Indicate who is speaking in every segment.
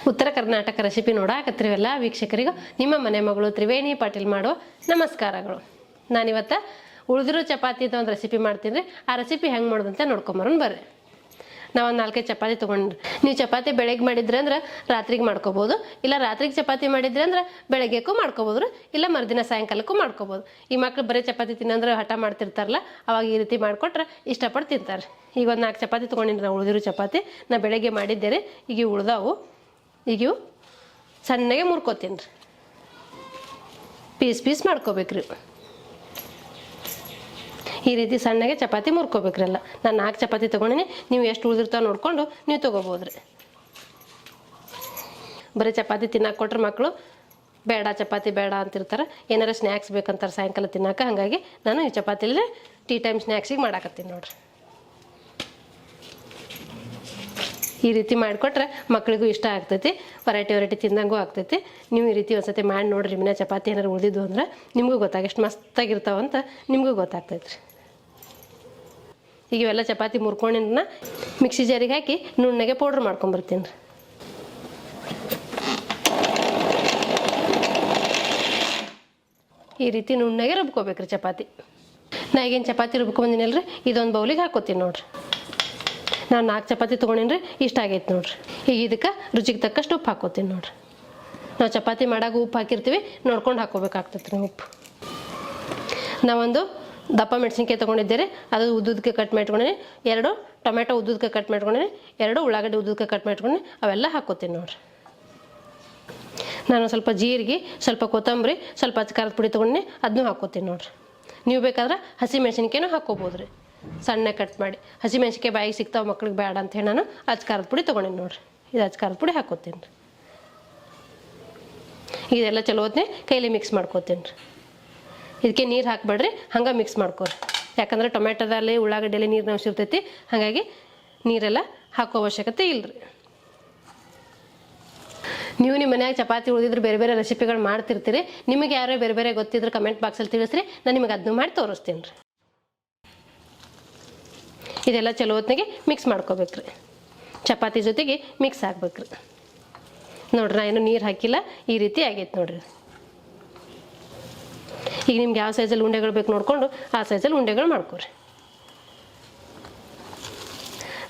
Speaker 1: ಉತ್ತರ ಕರ್ನಾಟಕ ರೆಸಿಪಿ ನೋಡಾಕತ್ತಿರಲ್ಲ ವೀಕ್ಷಕರಿಗೂ ನಿಮ್ಮ ಮನೆ ಮಗಳು ತ್ರಿವೇಣಿ ಪಾಟೀಲ್ ಮಾಡೋ ನಮಸ್ಕಾರಗಳು. ನಾನಿವತ್ತು ಉಳಿದಿರೋ ಚಪಾತಿ ಅಂತ ಒಂದು ರೆಸಿಪಿ ಮಾಡ್ತೀನಿ. ಆ ರೆಸಿಪಿ ಹೆಂಗೆ ಮಾಡೋದಂತ ನೋಡ್ಕೊಂಬರೋಣ ಬರ್ರಿ. ನಾವು ಒಂದು 4-5 ಚಪಾತಿ ತೊಗೊಂಡ್ರಿ. ನೀವು ಚಪಾತಿ ಬೆಳಗ್ಗೆ ಮಾಡಿದ್ರೆ ಅಂದ್ರೆ ರಾತ್ರಿಗೆ ಮಾಡ್ಕೋಬೋದು, ಇಲ್ಲ ರಾತ್ರಿಗೆ ಚಪಾತಿ ಮಾಡಿದ್ರೆ ಅಂದ್ರೆ ಬೆಳಗ್ಗೆಗೂ ಮಾಡ್ಕೋಬೋದು, ಇಲ್ಲ ಮರುದಿನ ಸಾಯಂಕಾಲಕ್ಕೂ ಮಾಡ್ಕೋಬೋದು. ಈ ಮಕ್ಳು ಬರೀ ಚಪಾತಿ ತಿನ್ನಂದ್ರೆ ಹಠ ಮಾಡ್ತಿರ್ತಾರಲ್ಲ, ಅವಾಗ ಈ ರೀತಿ ಮಾಡಿಕೊಟ್ರೆ ಇಷ್ಟಪಟ್ಟು ತಿಂತಾರೆ. ಈಗ ಒಂದು 4 ಚಪಾತಿ ತೊಗೊಂಡಿನಿ. ನಾವು ಉಳಿದಿರೋ ಚಪಾತಿ ನಾ ಬೆಳಗ್ಗೆ ಮಾಡಿದ್ದೇನೆ. ಈಗ ಇವು ಉಳ್ದಾವು. ಈಗ ಇವು ಸಣ್ಣಗೆ ಮುರ್ಕೋತೀನಿ ರೀ. ಪೀಸ್ ಮಾಡ್ಕೋಬೇಕ್ರಿ. ಈ ರೀತಿ ಸಣ್ಣಗೆ ಚಪಾತಿ ಮುರ್ಕೋಬೇಕ್ರಲ್ಲ. ನಾನು 4 ಚಪಾತಿ ತೊಗೊಂಡಿನಿ. ನೀವು ಎಷ್ಟು ಉಳಿದಿರ್ತಾವೆ ನೋಡ್ಕೊಂಡು ನೀವು ತೊಗೋಬೋದ್ರಿ. ಬರೀ ಚಪಾತಿ ತಿನ್ನಕ್ಕೆ ಕೊಟ್ರೆ ಮಕ್ಕಳು ಬೇಡ ಚಪಾತಿ ಬೇಡ ಅಂತಿರ್ತಾರೆ, ಏನಾರು ಸ್ನ್ಯಾಕ್ಸ್ ಬೇಕಂತಾರೆ ಸಾಯಂಕಾಲ ತಿನ್ನಕ್ಕೆ. ಹಾಗಾಗಿ ನಾನು ಈ ಚಪಾತಿಲೇ ಟೀ ಟೈಮ್ ಸ್ನ್ಯಾಕ್ಸಿಗೆ ಮಾಡಾಕತ್ತೀನಿ ನೋಡ್ರಿ. ಈ ರೀತಿ ಮಾಡಿಕೊಟ್ರೆ ಮಕ್ಕಳಿಗೂ ಇಷ್ಟ ಆಗ್ತೈತಿ, ವೆರೈಟಿ ತಿಂದಂಗೂ ಆಗ್ತೈತಿ. ನೀವು ಈ ರೀತಿ ಒಂದ್ಸತಿ ಮಾಡಿ ನೋಡ್ರಿ. ಮನೆ ಚಪಾತಿ ಏನಾರು ಉಳಿದಿದ್ದು ಅಂದ್ರೆ ನಿಮಗೂ ಎಷ್ಟು ಮಸ್ತಾಗಿರ್ತಾವಂತ ನಿಮಗೂ ಗೊತ್ತಾಗ್ತೈತ್ರಿ. ಈಗ ಇವೆಲ್ಲ ಚಪಾತಿ ಮುರ್ಕೊಂಡಿನ ಮಿಕ್ಸಿ ಜಾರಿಗೆ ಹಾಕಿ ನುಣ್ಣಗೆ ಪೌಡ್ರ್ ಮಾಡ್ಕೊಂಬರ್ತೀನಿ ರೀ. ಈ ರೀತಿ ನುಣ್ಣಗೆ ರುಬ್ಕೋಬೇಕ್ರಿ ಚಪಾತಿ. ನಾ ಈಗೇನು ಚಪಾತಿ ರುಬ್ಕೊಂಬಂದಿನಲ್ರಿ, ಇದೊಂದು ಬೌಲಿಗೆ ಹಾಕೋತೀನಿ ನೋಡ್ರಿ. ನಾನು 4 ಚಪಾತಿ ತೊಗೊಂಡಿನಿ. ಇಷ್ಟ ಆಗೈತೆ ನೋಡ್ರಿ. ಈಗ ಇದಕ್ಕೆ ರುಚಿಗೆ ತಕ್ಕಷ್ಟು ಉಪ್ಪು ಹಾಕೋತೀನಿ ನೋಡ್ರಿ. ನಾವು ಚಪಾತಿ ಮಾಡಾಗ ಉಪ್ಪು ಹಾಕಿರ್ತೀವಿ, ನೋಡ್ಕೊಂಡು ಹಾಕೋಬೇಕಾಗ್ತೈತೆ ರೀ ಉಪ್ಪು. ನಾವೊಂದು ದಪ್ಪ ಮೆಣಸಿನ್ಕಾಯಿ ತೊಗೊಂಡಿದ್ದೀರಿ, ಅದು ಉದ್ದುದಕ್ಕೆ ಕಟ್ ಮಾಡ್ಕೊಂಡಿನಿ. 2 ಟೊಮೆಟೊ ಉದ್ದುದಕ್ಕೆ ಕಟ್ ಮಾಡ್ಕೊಂಡಿನಿ. 2 ಉಳ್ಳಾಗಡ್ಡಿ ಉದ್ದುದಕ್ಕೆ ಕಟ್ ಮಾಡ್ಕೊಂಡು ಅವೆಲ್ಲ ಹಾಕೋತೀನಿ ನೋಡ್ರಿ. ನಾನು ಸ್ವಲ್ಪ ಜೀರಿಗೆ, ಸ್ವಲ್ಪ ಕೊತ್ತಂಬರಿ, ಸ್ವಲ್ಪ ಖಾರದ ಪುಡಿ ತೊಗೊಂಡಿನಿ, ಅದನ್ನೂ ಹಾಕೋತೀನಿ ನೋಡ್ರಿ. ನೀವು ಬೇಕಾದ್ರೆ ಹಸಿ ಮೆಣಸಿನ್ಕಾಯಿನೂ ಹಾಕೋಬೋದು ರೀ, ಸಣ್ಣ ಕಟ್ ಮಾಡಿ. ಹಸಿ ಮೆಣಸಿನ್ಕಾಯಿ ಬಾಯಿಗೆ ಸಿಗ್ತಾವೆ ಮಕ್ಳಿಗೆ ಬೇಡ ಅಂತ ಹೇಳಿ ನಾನು ಖಾರದ ಪುಡಿ ತೊಗೊಂಡಿನಿ ನೋಡ್ರಿ. ಇದು ಖಾರದ ಪುಡಿ ಹಾಕೋತೀನಿ ರೀ. ಇದೆಲ್ಲ ಚಲೋ ಹೊತ್ನೆ ಕೈಲಿ ಮಿಕ್ಸ್ ಮಾಡ್ಕೋತೀನಿ ರೀ. ಇದಕ್ಕೆ ನೀರು ಹಾಕಬೇಡ್ರಿ, ಹಂಗೆ ಮಿಕ್ಸ್ ಮಾಡ್ಕೊರಿ. ಯಾಕಂದ್ರೆ ಟೊಮೆಟೊದಲ್ಲಿ ಉಳ್ಳಾಗಡ್ಡೆಯಲ್ಲಿ ನೀರಿನ ಅಂಶ ಇರ್ತೈತಿ. ಹಾಗಾಗಿ ನೀರೆಲ್ಲ ಹಾಕೋ ಅವಶ್ಯಕತೆ ಇಲ್ಲರಿ. ನೀವು ನಿಮ್ಮ ಮನ್ಯಾಗ ಚಪಾತಿ ಉಳಿದಿದ್ರೆ ಬೇರೆ ಬೇರೆ ರೆಸಿಪಿಗಳು ಮಾಡ್ತಿರ್ತೀರಿ. ನಿಮಗೆ ಯಾರೋ ಬೇರೆ ಬೇರೆ ಗೊತ್ತಿದ್ರೆ ಕಮೆಂಟ್ ಬಾಕ್ಸಲ್ಲಿ ತಿಳಿಸ್ರಿ, ನಾನು ನಿಮಗೆ ಅದನ್ನು ಮಾಡಿ ತೋರಿಸ್ತೀನಿ ರೀ. ಇದೆಲ್ಲ ಚಲೋ ಹೊತ್ತಿಗೆ ಮಿಕ್ಸ್ ಮಾಡ್ಕೋಬೇಕ್ರಿ. ಚಪಾತಿ ಜೊತೆಗೆ ಮಿಕ್ಸ್ ಆಗ್ಬೇಕ್ರಿ. ನೋಡ್ರಿ, ನಾ ಏನು ನೀರು ಹಾಕಿಲ್ಲ. ಈ ರೀತಿ ಆಗೈತೆ ನೋಡ್ರಿ. ಈಗ ನಿಮ್ಗೆ ಯಾವ ಸೈಜಲ್ಲಿ ಉಂಡೆಗಳು ಬೇಕು ನೋಡಿಕೊಂಡು ಆ ಸೈಜಲ್ಲಿ ಉಂಡೆಗಳು ಮಾಡ್ಕೊರಿ.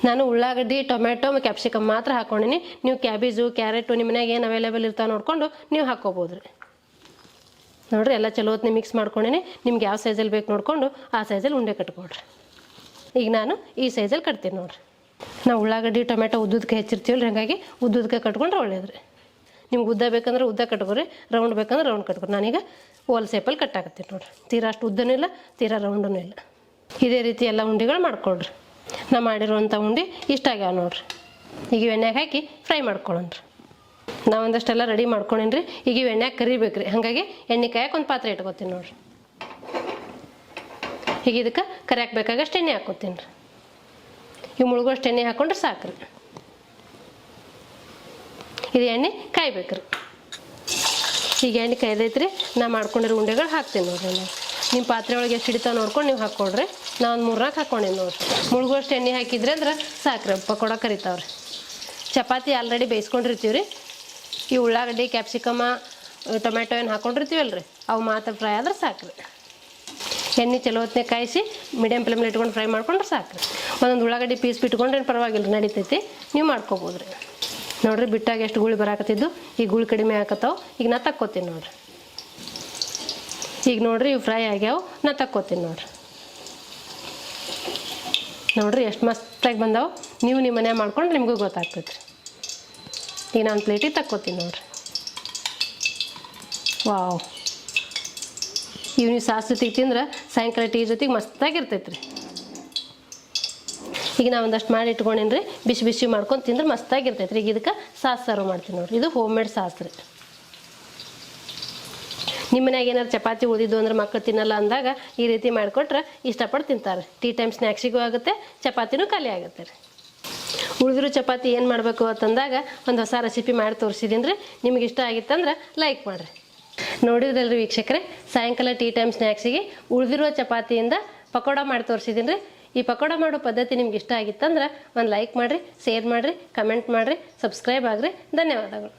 Speaker 1: ನಾನು ಉಳ್ಳಾಗಡ್ಡಿ, ಟೊಮೆಟೊ, ಕ್ಯಾಪ್ಸಿಕಮ್ ಮಾತ್ರ ಹಾಕ್ಕೊಂಡಿನಿ. ನೀವು ಕ್ಯಾಬೇಜು, ಕ್ಯಾರೆಟು ನಿಮ್ಮ ಮನ್ಯಾಗ ಏನು ಅವೈಲೇಬಲ್ ಇರ್ತಾವೆ ನೋಡಿಕೊಂಡು ನೀವು ಹಾಕ್ಕೋಬೋದು ರೀ. ನೋಡಿರಿ, ಎಲ್ಲ ಚಲೋ ಹೊತ್ತಿಗೆ ಮಿಕ್ಸ್ ಮಾಡ್ಕೊಂಡಿನಿ. ನಿಮ್ಗೆ ಯಾವ ಸೈಜಲ್ಲಿ ಬೇಕು ನೋಡಿಕೊಂಡು ಆ ಸೈಜಲ್ಲಿ ಉಂಡೆ ಕಟ್ಕೊಡ್ರಿ. ಈಗ ನಾನು ಈ ಸೈಜಲ್ಲಿ ಕಟ್ತೀನಿ ನೋಡ್ರಿ. ನಾವು ಉಳ್ಳಾಗಡ್ಡಿ, ಟೊಮೆಟೊ ಉದ್ದುದಕ್ಕೆ ಹೆಚ್ಚಿರ್ತೀವಲ್ಲ, ಹಾಗಾಗಿ ಉದ್ದುದಕ್ಕೆ ಕಟ್ಕೊಂಡ್ರೆ ಒಳ್ಳೇದ್ರಿ. ನಿಮ್ಗೆ ಉದ್ದ ಬೇಕಂದ್ರೆ ಉದ್ದ ಕಟ್ಕೊರಿ, ರೌಂಡ್ ಬೇಕಂದ್ರೆ ರೌಂಡ್ ಕಟ್ಕೊರಿ. ನಾನೀಗ ಓಲ್ ಸೇಪಲ್ಲಿ ಕಟ್ಟಾಕತ್ತೀನಿ ನೋಡ್ರಿ. ತೀರಾ ಅಷ್ಟು ಉದ್ದನೂ ಇಲ್ಲ, ತೀರಾ ರೌಂಡೂ ಇಲ್ಲ. ಇದೇ ರೀತಿ ಎಲ್ಲ ಉಂಡೆಗಳು ಮಾಡ್ಕೊಳ್ರಿ. ನಾ ಮಾಡಿರುವಂಥ ಉಂಡೆ ಇಷ್ಟ ಆಗ್ಯಾವ ನೋಡ್ರಿ. ಈಗ ಎಣ್ಣೆಗೆ ಹಾಕಿ ಫ್ರೈ ಮಾಡ್ಕೊಳ್ಳೋಣ್ರಿ. ನಾವು ಒಂದಷ್ಟೆಲ್ಲ ರೆಡಿ ಮಾಡ್ಕೊಂಡೇನಿ ರೀ. ಈಗ ಎಣ್ಣೆಗೆ ಕರಿಬೇಕ್ರಿ. ಹಾಗಾಗಿ ಎಣ್ಣೆ ಕಾಯಕ್ಕೆ ಒಂದು ಪಾತ್ರೆ ಇಟ್ಕೊತೀನಿ ನೋಡ್ರಿ. ಈಗ ಇದಕ್ಕೆ ಕರಿಯಾಕೆ ಬೇಕಾಗಷ್ಟು ಎಣ್ಣೆ ಹಾಕೋತೀನಿ ರೀ. ಈಗ ಮುಳುಗೋಷ್ಟು ಎಣ್ಣೆ ಹಾಕೊಂಡ್ರೆ ಸಾಕ್ರಿ. ಇದು ಎಣ್ಣೆ ಕಾಯ್ಬೇಕ್ರಿ. ಈಗ ಎಣ್ಣೆ ಕಾಯ್ದೈತ್ರಿ. ನಾ ಮಾಡ್ಕೊಂಡಿರೋ ಉಂಡೆಗಳು ಹಾಕ್ತೀನಿ ನೋಡ್ರಿ. ನಾನು ನಿಮ್ಮ ಪಾತ್ರೆ ಒಳಗೆ ಎಷ್ಟು ಹಿಡಿತಾವೆ ನೋಡ್ಕೊಂಡು ನೀವು ಹಾಕ್ಕೊಡ್ರಿ. ನಾ ಒಂದು 3-4 ಹಾಕ್ಕೊಂಡೇನಿ ನೋಡ್ರಿ. ಮುಳುಗೋಷ್ಟು ಎಣ್ಣೆ ಹಾಕಿದ್ರೆ ಅಂದ್ರೆ ಸಾಕ್ರಿ, ಪಕೋಡ ಕರಿತಾವ್ರಿ. ಚಪಾತಿ ಆಲ್ರೆಡಿ ಬೇಯಿಸ್ಕೊಂಡಿರ್ತೀವಿ ರೀ. ಈ ಉಳ್ಳಾಗಡ್ಡಿ, ಕ್ಯಾಪ್ಸಿಕಮ, ಟೊಮೆಟೊ ಏನು ಹಾಕ್ಕೊಂಡಿರ್ತೀವಲ್ರಿ, ಅವು ಮಾತ್ರ ಫ್ರೈ ಆದ್ರೆ ಸಾಕ್ರಿ. ಎಣ್ಣೆ ಚಲೋ ಹೊತ್ತಿಗೆ ಕಾಯಿಸಿ ಮೀಡಿಯಮ್ ಫ್ಲೇಮಲ್ಲಿ ಇಟ್ಕೊಂಡು ಫ್ರೈ ಮಾಡ್ಕೊಂಡ್ರೆ ಸಾಕ್ರಿ. ಒಂದೊಂದು ಉಳ್ಳಾಗಡ್ಡಿ ಪೀಸ್ ಬಿಟ್ಕೊಂಡ್ರೆ ಪರವಾಗಿಲ್ಲ, ನಡೀತೈತಿ. ನೀವು ಮಾಡ್ಕೋಬೋದು ರೀ. ನೋಡಿರಿ, ಬಿಟ್ಟಾಗ ಎಷ್ಟು ಗುಳಿ ಬರಾಕತ್ತಿದ್ದು. ಈ ಗುಳಿ ಕಡಿಮೆ ಹಾಕತ್ತಾವ. ಈಗ ನಾ ತಕ್ಕೋತೀನಿ ನೋಡ್ರಿ. ಈಗ ನೋಡ್ರಿ, ಇವು ಫ್ರೈ ಆಗ್ಯಾವ. ನಾ ತಕ್ಕೋತೀನಿ ನೋಡ್ರಿ. ನೋಡ್ರಿ ಎಷ್ಟು ಮಸ್ತಾಗಿ ಬಂದಾವ. ನೀವು ನಿಮ್ಮ ಮನೆ ಮಾಡ್ಕೊಂಡು ನಿಮಗೂ ಗೊತ್ತಾಗ್ತೈತ್ರಿ. ಈಗ ನಾನು ಪ್ಲೇಟಿಗೆ ತಕ್ಕೋತೀನಿ ನೋಡ್ರಿ. ವಾವ್, ಇವು ನೀವು ಸಾಸ್ ಜೊತೆಗೆ ತಿಂದ್ರೆ ಸಾಯಂಕಾಲ ಟೀ ಜೊತೆಗೆ ಮಸ್ತಾಗಿರ್ತೈತೆ ರೀ. ಈಗ ನಾವು ಒಂದಷ್ಟು ಮಾಡಿ ಇಟ್ಕೊಂಡೇನಿ ರೀ. ಬಿಸಿ ಮಾಡ್ಕೊಂಡು ತಿಂದ್ರೆ ಮಸ್ತಾಗಿರ್ತೈತೆ ರೀ. ಈಗ ಇದಕ್ಕೆ ಸಾಸ್ ಸರ್ವ್ ಮಾಡ್ತೀನಿ ನೋಡ್ರಿ. ಇದು ಹೋಮ್ ಮೇಡ್ ಸಾಸ್ ರೀ. ನಿಮ್ಮ ಮನ್ಯಾಗ ಏನಾರು ಚಪಾತಿ ಉಳಿದಿದ್ದು ಅಂದ್ರೆ ಮಕ್ಕಳು ತಿನ್ನಲ್ಲ ಅಂದಾಗ ಈ ರೀತಿ ಮಾಡಿಕೊಟ್ರೆ ಇಷ್ಟಪಟ್ಟು ತಿಂತಾರೆ. ಟೀ ಟೈಮ್ ಸ್ನ್ಯಾಕ್ಸಿಗೂ ಆಗುತ್ತೆ, ಚಪಾತಿನೂ ಖಾಲಿ ಆಗುತ್ತೆ ರೀ. ಉಳಿದಿರೋ ಚಪಾತಿ ಏನು ಮಾಡಬೇಕು ಅಂತಂದಾಗ ಒಂದು ಹೊಸ ರೆಸಿಪಿ ಮಾಡಿ ತೋರಿಸಿದ್ದೀನಿ ರೀ. ನಿಮ್ಗೆ ಇಷ್ಟ ಆಗಿತ್ತಂದ್ರೆ ಲೈಕ್ ಮಾಡಿರಿ. ನೋಡಿದ್ರಲ್ರಿ ವೀಕ್ಷಕರೇ, ಸಾಯಂಕಾಲ ಟೀ ಟೈಮ್ ಸ್ನ್ಯಾಕ್ಸಿಗೆ ಉಳಿದಿರೋ ಚಪಾತಿಯಿಂದ ಪಕೋಡ ಮಾಡಿ ತೋರಿಸಿದ್ದೀನಿ ರೀ. ಈ ಪಕೋಡ ಮಾಡೋ ಪದ್ಧತಿ ನಿಮ್ಗೆ ಇಷ್ಟ ಆಗಿತ್ತಂದ್ರೆ ಒಂದು ಲೈಕ್ ಮಾಡಿರಿ, ಶೇರ್ ಮಾಡಿರಿ, ಕಮೆಂಟ್ ಮಾಡಿರಿ, ಸಬ್ಸ್ಕ್ರೈಬ್ ಆಗಿರಿ. ಧನ್ಯವಾದಗಳು.